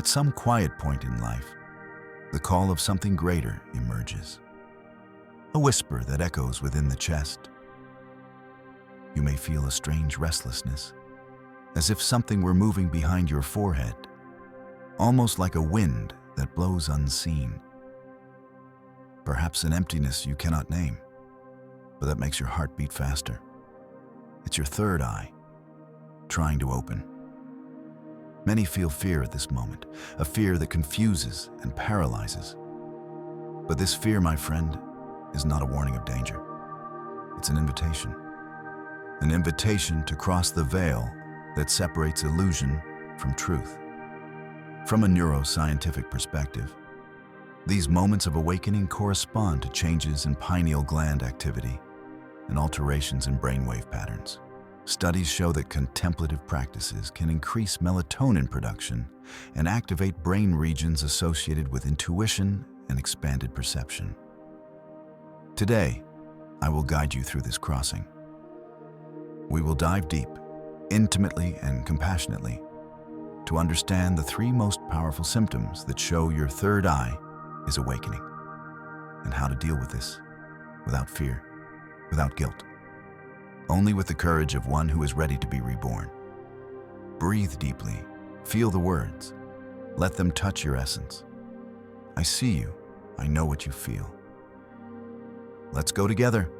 At some quiet point in life, the call of something greater emerges. A whisper that echoes within the chest. You may feel a strange restlessness, as if something were moving behind your forehead, almost like a wind that blows unseen. Perhaps an emptiness you cannot name, but that makes your heart beat faster. It's your third eye, trying to open. Many feel fear at this moment, a fear that confuses and paralyzes. But this fear, my friend, is not a warning of danger. It's an invitation to cross the veil that separates illusion from truth. From a neuroscientific perspective, these moments of awakening correspond to changes in pineal gland activity and alterations in brainwave patterns. Studies show that contemplative practices can increase melatonin production and activate brain regions associated with intuition and expanded perception. Today, I will guide you through this crossing. We will dive deep, intimately and compassionately, to understand the three most powerful symptoms that show your third eye is awakening, and how to deal with this without fear, without guilt, only with the courage of one who is ready to be reborn. Breathe deeply, feel the words, let them touch your essence. I see you, I know what you feel. Let's go together.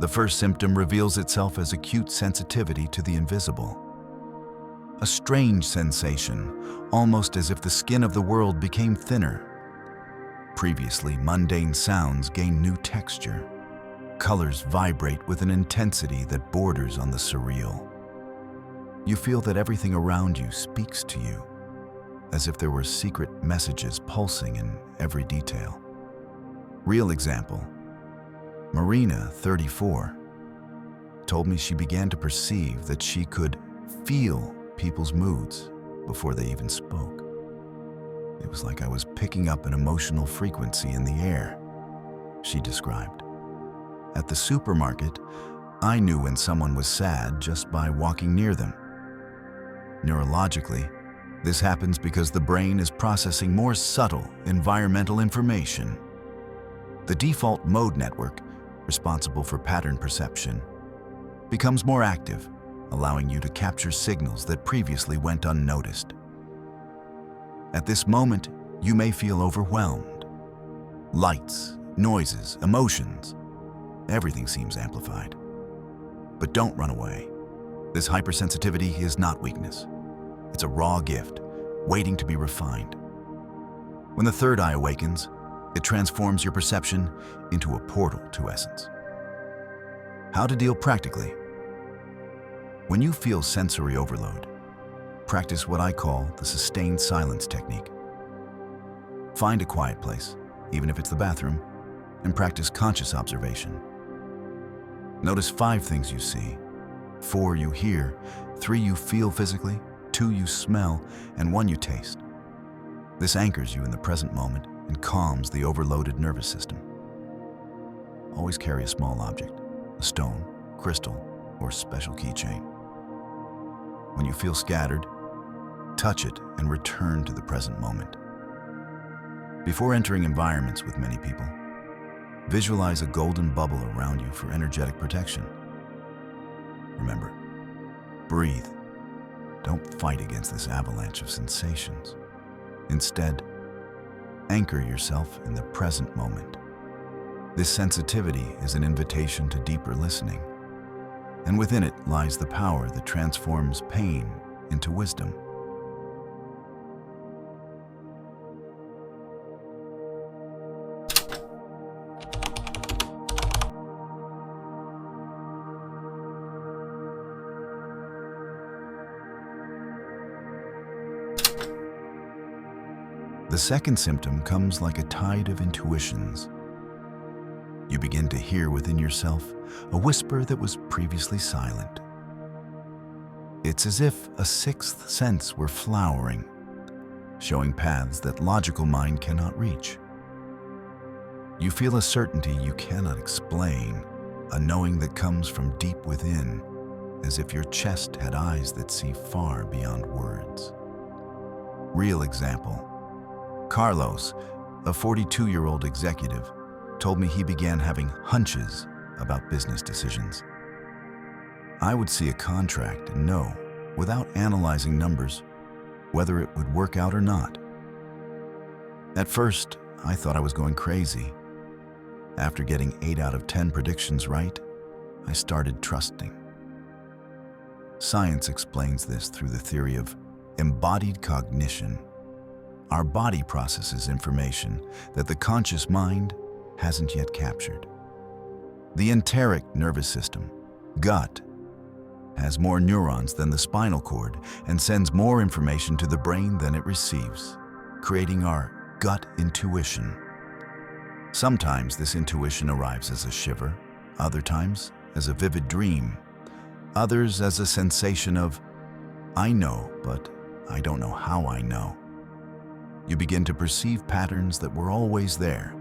The first symptom reveals itself as acute sensitivity to the invisible. A strange sensation, almost as if the skin of the world became thinner. Previously mundane sounds gain new texture. Colors vibrate with an intensity that borders on the surreal. You feel that everything around you speaks to you, as if there were secret messages pulsing in every detail. Real example. Marina, 34, told me she began to perceive that she could feel people's moods before they even spoke. It was like I was picking up an emotional frequency in the air, she described. At the supermarket, I knew when someone was sad just by walking near them. Neurologically, this happens because the brain is processing more subtle environmental information. The default mode network, responsible for pattern perception, becomes more active, allowing you to capture signals that previously went unnoticed. At this moment, you may feel overwhelmed. Lights, noises, emotions, everything seems amplified. But don't run away. This hypersensitivity is not weakness. It's a raw gift, waiting to be refined. When the third eye awakens, it transforms your perception into a portal to essence. How to deal practically? When you feel sensory overload, practice what I call the sustained silence technique. Find a quiet place, even if it's the bathroom, and practice conscious observation. Notice 5 things you see, 4 you hear, 3 you feel physically, 2 you smell, and 1 you taste. This anchors you in the present moment and calms the overloaded nervous system. Always carry a small object, a stone, crystal, or special keychain. When you feel scattered, touch it and return to the present moment. Before entering environments with many people, visualize a golden bubble around you for energetic protection. Remember, breathe. Don't fight against this avalanche of sensations. Instead, anchor yourself in the present moment. This sensitivity is an invitation to deeper listening, and within it lies the power that transforms pain into wisdom. The second symptom comes like a tide of intuitions. You begin to hear within yourself a whisper that was previously silent. It's as if a sixth sense were flowering, showing paths that logical mind cannot reach. You feel a certainty you cannot explain, a knowing that comes from deep within, as if your chest had eyes that see far beyond words. Real example. Carlos, a 42-year-old executive, told me he began having hunches about business decisions. I would see a contract and know, without analyzing numbers, whether it would work out or not. At first, I thought I was going crazy. After getting 8 out of 10 predictions right, I started trusting. Science explains this through the theory of embodied cognition. Our body processes information that the conscious mind hasn't yet captured. The enteric nervous system, gut, has more neurons than the spinal cord and sends more information to the brain than it receives, creating our gut intuition. Sometimes this intuition arrives as a shiver, other times as a vivid dream, others as a sensation of, I know, but I don't know how I know. You begin to perceive patterns that were always there,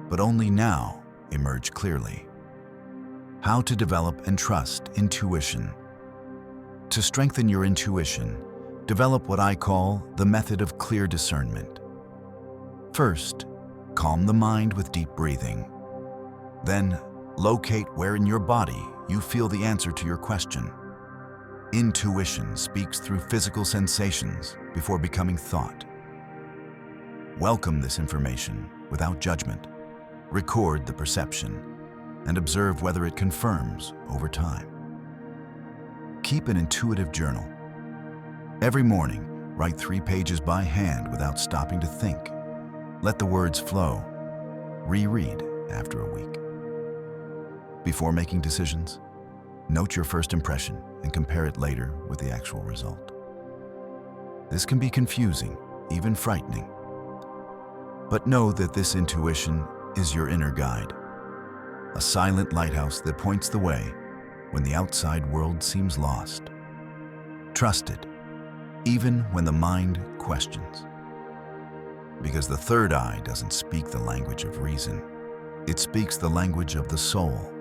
but only now emerge clearly. How to develop and trust intuition. To strengthen your intuition, develop what I call the method of clear discernment. First, calm the mind with deep breathing. Then, locate where in your body you feel the answer to your question. Intuition speaks through physical sensations before becoming thought. Welcome this information without judgment. Record the perception and observe whether it confirms over time. Keep an intuitive journal. Every morning, write 3 pages by hand without stopping to think. Let the words flow. Reread after a week. Before making decisions, note your first impression and compare it later with the actual result. This can be confusing, even frightening. But know that this intuition is your inner guide, a silent lighthouse that points the way when the outside world seems lost. Trust it, even when the mind questions. Because the third eye doesn't speak the language of reason. It speaks the language of the soul.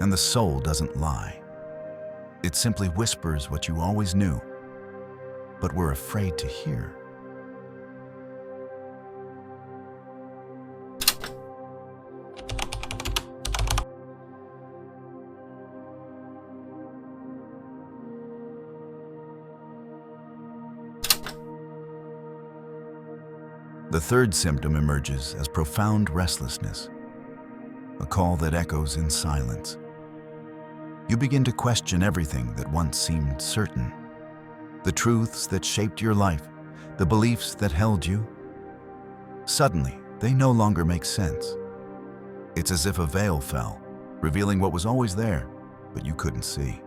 And the soul doesn't lie. It simply whispers what you always knew, but were afraid to hear. The third symptom emerges as profound restlessness, a call that echoes in silence. You begin to question everything that once seemed certain. The truths that shaped your life, the beliefs that held you. Suddenly, they no longer make sense. It's as if a veil fell, revealing what was always there, but you couldn't see.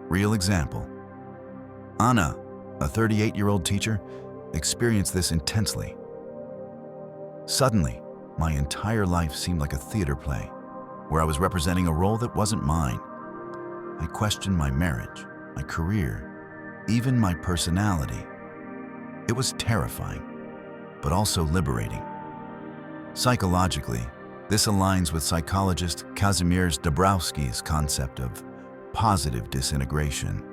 Real example. Anna, a 38-year-old teacher, experienced this intensely. Suddenly, my entire life seemed like a theater play, where I was representing a role that wasn't mine. I questioned my marriage, my career, even my personality. It was terrifying, but also liberating. Psychologically, this aligns with psychologist Kazimierz Dabrowski's concept of positive disintegration.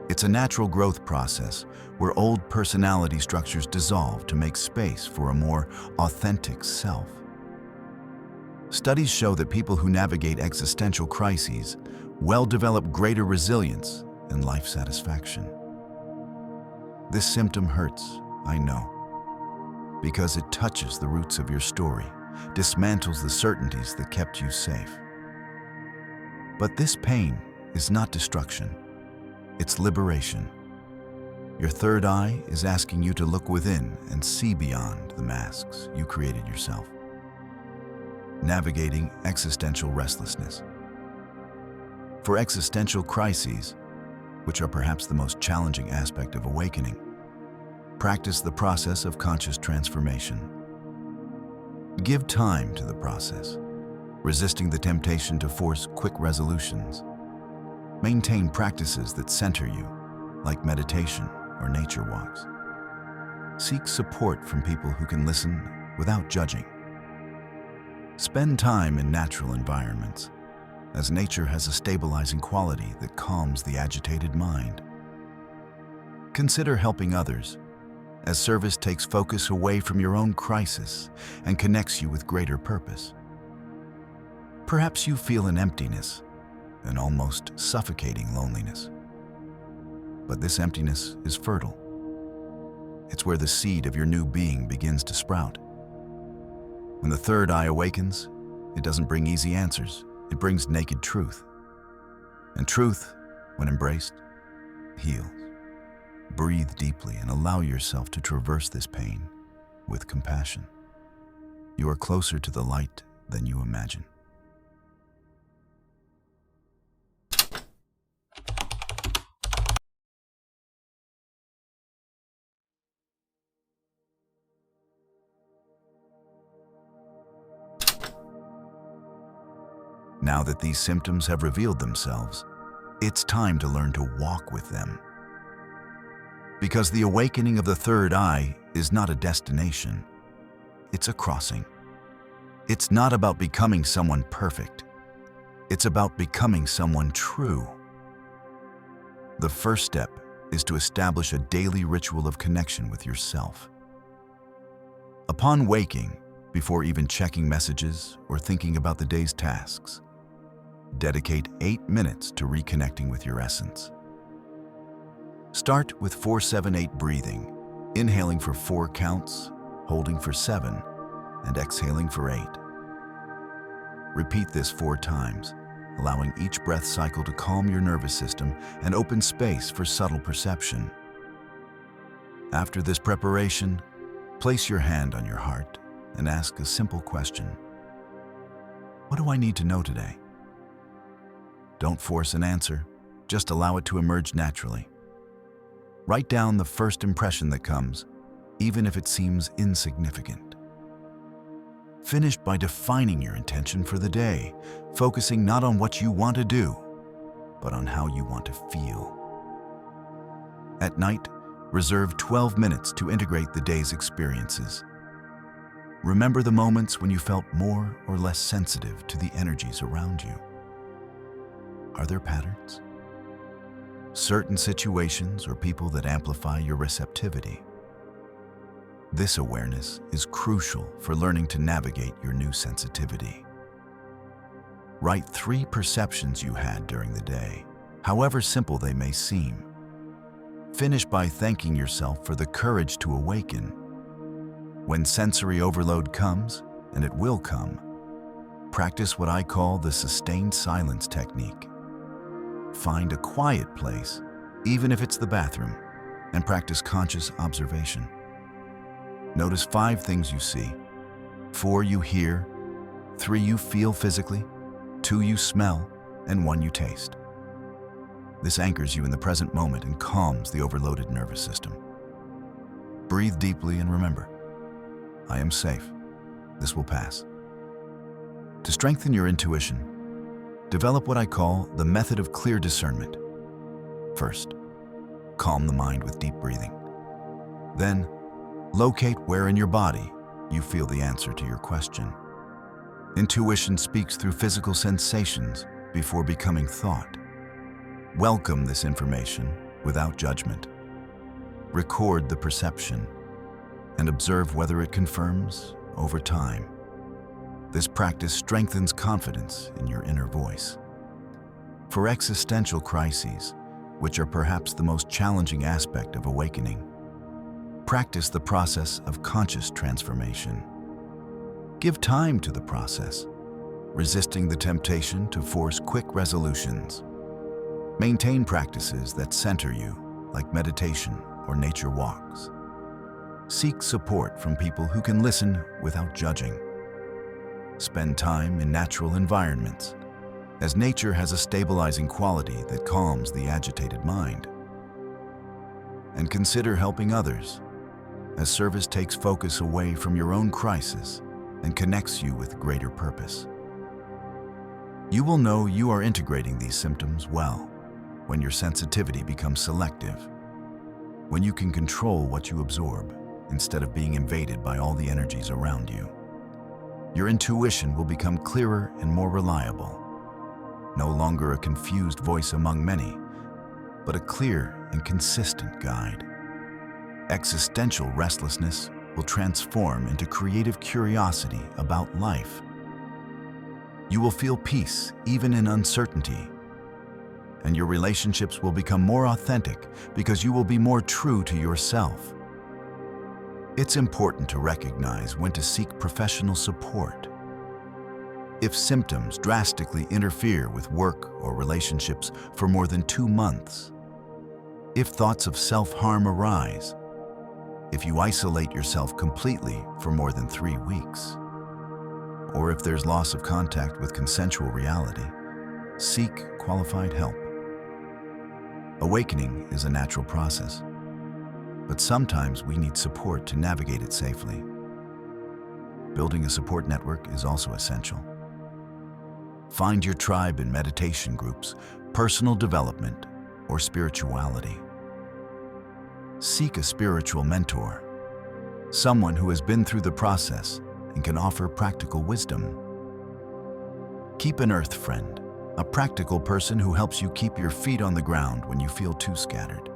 It's a natural growth process where old personality structures dissolve to make space for a more authentic self. Studies show that people who navigate existential crises well develop greater resilience and life satisfaction. This symptom hurts, I know, because it touches the roots of your story, dismantles the certainties that kept you safe. But this pain is not destruction. It's liberation. Your third eye is asking you to look within and see beyond the masks you created yourself. Navigating existential restlessness. For existential crises, which are perhaps the most challenging aspect of awakening, practice the process of conscious transformation. Give time to the process, resisting the temptation to force quick resolutions. Maintain practices that center you, like meditation or nature walks. Seek support from people who can listen without judging. Spend time in natural environments, as nature has a stabilizing quality that calms the agitated mind. Consider helping others, as service takes focus away from your own crisis and connects you with greater purpose. Perhaps you feel an emptiness, an almost suffocating loneliness. But this emptiness is fertile. It's where the seed of your new being begins to sprout. When the third eye awakens, it doesn't bring easy answers, it brings naked truth. And truth, when embraced, heals. Breathe deeply and allow yourself to traverse this pain with compassion. You are closer to the light than you imagine. Now that these symptoms have revealed themselves, it's time to learn to walk with them. Because the awakening of the third eye is not a destination, it's a crossing. It's not about becoming someone perfect. It's about becoming someone true. The first step is to establish a daily ritual of connection with yourself. Upon waking, before even checking messages or thinking about the day's tasks, dedicate 8 minutes to reconnecting with your essence. Start with 4-7-8 breathing, inhaling for 4 counts, holding for 7, and exhaling for 8. Repeat this 4 times, allowing each breath cycle to calm your nervous system and open space for subtle perception. After this preparation, place your hand on your heart and ask a simple question. What do I need to know today? Don't force an answer, just allow it to emerge naturally. Write down the first impression that comes, even if it seems insignificant. Finish by defining your intention for the day, focusing not on what you want to do, but on how you want to feel. At night, reserve 12 minutes to integrate the day's experiences. Remember the moments when you felt more or less sensitive to the energies around you. Are there patterns? Certain situations or people that amplify your receptivity? This awareness is crucial for learning to navigate your new sensitivity. Write 3 perceptions you had during the day, however simple they may seem. Finish by thanking yourself for the courage to awaken. When sensory overload comes, and it will come, practice what I call the sustained silence technique. Find a quiet place, even if it's the bathroom, and practice conscious observation. Notice 5 things you see, 4 you hear, 3 you feel physically, 2 you smell, and 1 you taste. This anchors you in the present moment and calms the overloaded nervous system. Breathe deeply and remember, I am safe. This will pass. To strengthen your intuition, develop what I call the method of clear discernment. First, calm the mind with deep breathing. Then, locate where in your body you feel the answer to your question. Intuition speaks through physical sensations before becoming thought. Welcome this information without judgment. Record the perception and observe whether it confirms over time. This practice strengthens confidence in your inner voice. For existential crises, which are perhaps the most challenging aspect of awakening, practice the process of conscious transformation. Give time to the process, resisting the temptation to force quick resolutions. Maintain practices that center you, like meditation or nature walks. Seek support from people who can listen without judging. Spend time in natural environments, as nature has a stabilizing quality that calms the agitated mind. And consider helping others, as service takes focus away from your own crisis and connects you with greater purpose. You will know you are integrating these symptoms well when your sensitivity becomes selective. when you can control what you absorb instead of being invaded by all the energies around you. Your intuition will become clearer and more reliable, no longer a confused voice among many, but a clear and consistent guide. Existential restlessness will transform into creative curiosity about life. You will feel peace even in uncertainty, and your relationships will become more authentic because you will be more true to yourself. It's important to recognize when to seek professional support. If symptoms drastically interfere with work or relationships for more than 2 months, if thoughts of self-harm arise, if you isolate yourself completely for more than 3 weeks, or if there's loss of contact with consensual reality, seek qualified help. Awakening is a natural process, but sometimes we need support to navigate it safely. Building a support network is also essential. Find your tribe in meditation groups, personal development, or spirituality. Seek a spiritual mentor, someone who has been through the process and can offer practical wisdom. Keep an earth friend, a practical person who helps you keep your feet on the ground when you feel too scattered.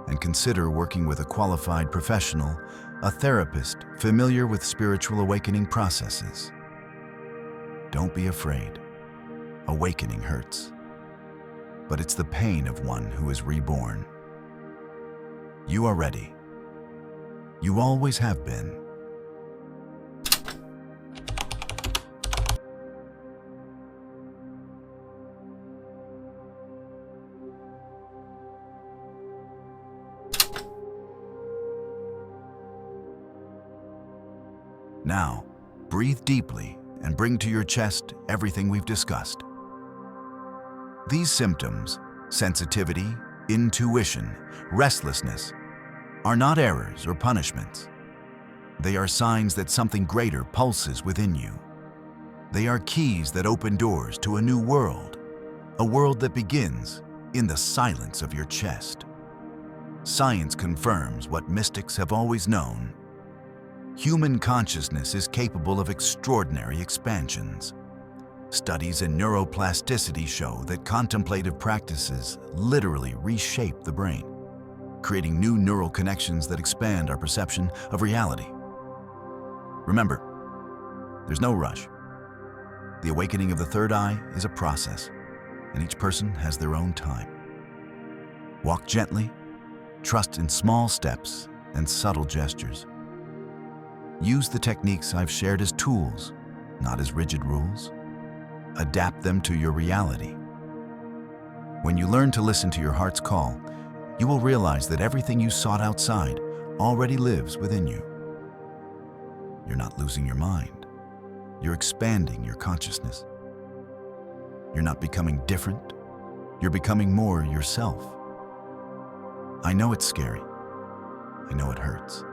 And consider working with a qualified professional, a therapist familiar with spiritual awakening processes. Don't be afraid. Awakening hurts, but it's the pain of one who is reborn. You are ready. You always have been. Now, breathe deeply and bring to your chest everything we've discussed. These symptoms, sensitivity, intuition, restlessness, are not errors or punishments. They are signs that something greater pulses within you. They are keys that open doors to a new world, a world that begins in the silence of your chest. Science confirms what mystics have always known. Human consciousness is capable of extraordinary expansions. Studies in neuroplasticity show that contemplative practices literally reshape the brain, creating new neural connections that expand our perception of reality. Remember, there's no rush. The awakening of the third eye is a process, and each person has their own time. Walk gently, trust in small steps and subtle gestures. Use the techniques I've shared as tools, not as rigid rules. Adapt them to your reality. When you learn to listen to your heart's call, you will realize that everything you sought outside already lives within you. You're not losing your mind. You're expanding your consciousness. You're not becoming different. You're becoming more yourself. I know it's scary. I know it hurts.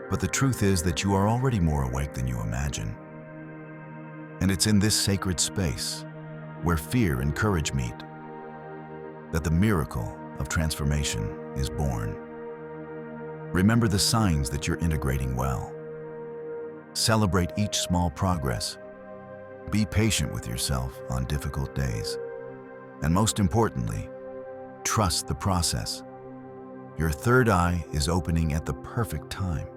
But the truth is that you are already more awake than you imagine. And it's in this sacred space, where fear and courage meet, that the miracle of transformation is born. Remember the signs that you're integrating well. Celebrate each small progress. Be patient with yourself on difficult days. And most importantly, trust the process. Your third eye is opening at the perfect time.